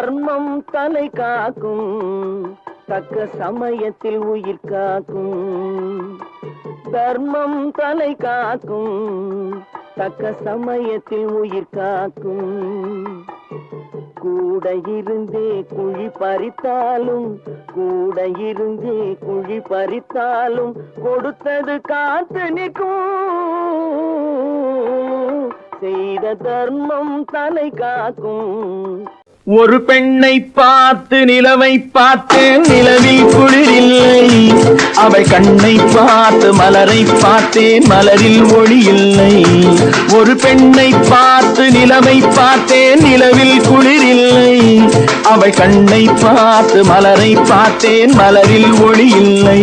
தர்மம் தலை காக்கும், தக்க சமயத்தில் உயிர் காக்கும். தர்மம் தலை காக்கும், தக்க சமயத்தில் உயிர் காக்கும். கூட இருந்தே குழி பறித்தாலும், கூட இருந்தே குழி பறித்தாலும் கொடுத்தது காத்து நிற்கும். செய்த தர்மம் தலை காக்கும். ஒரு பெண்ணை பார்த்து நிலவை பார்த்தேன், நிலவில் குளிரில்லை. அவை கண்ணை பார்த்து மலரை பார்த்தேன், மலரில் ஒளி இல்லை. ஒரு பெண்ணை பார்த்து நிலவை பார்த்தேன், நிலவில் குளிரில்லை. அவை கண்ணை பார்த்து மலரை பார்த்தேன், மலரில் ஒளி இல்லை.